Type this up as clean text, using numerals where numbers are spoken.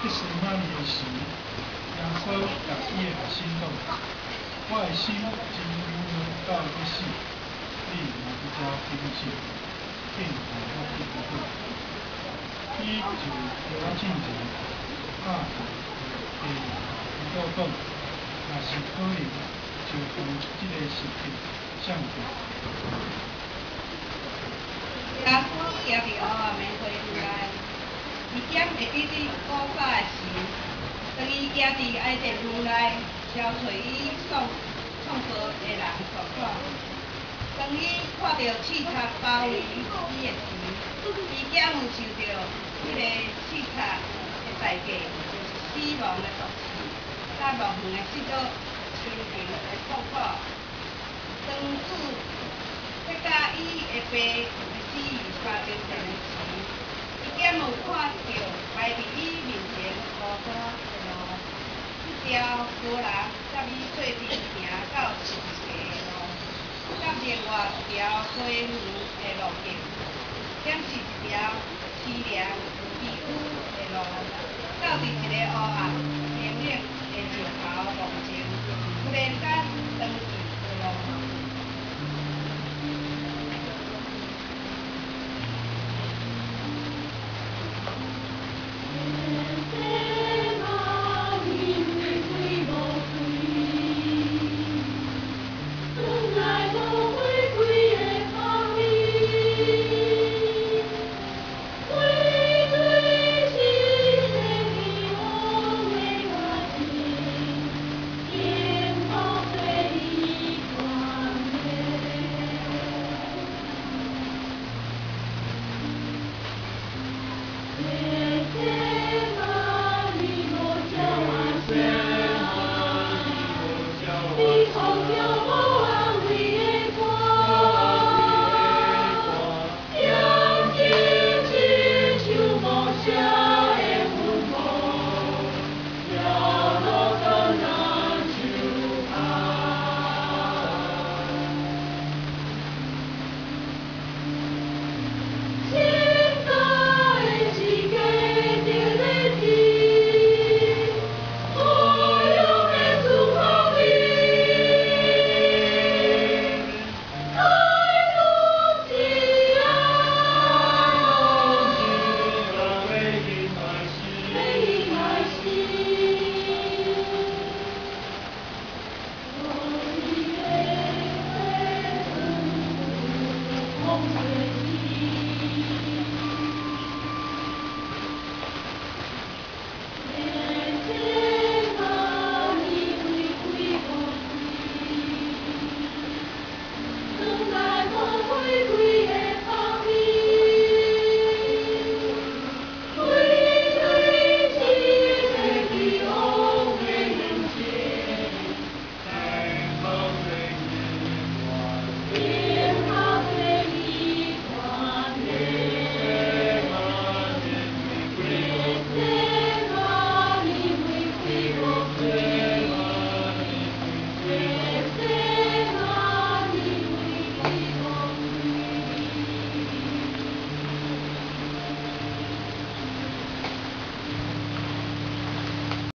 这时那年时，耶稣也伊会心动，我的心真温到要死，你若伫遮停止，紧互我去倒转。伊就对我进前，拍伊甲讲，若是可能，就从即个实体相片。耶稣也伫黑暗的灰内，伊检会记得古早的事，当伊行伫爱甸园内，找找伊创造的人所看。当伊看到刺贼包围伊的时，伊检有想到迄个刺贼的代价，就是死亡的毒气，甲无远的失落亲情的痛苦。当主说甲伊的爸会死于沙洲田的时，伊检有看到摆伫伊面前孤单的路，一条无人甲伊做阵行到世界的路，甲另外一条花园的路径，兼是一条凄凉崎岖的路，到伫一个黑暗冷冷的石头路前，忽然间断去的路。Yeah.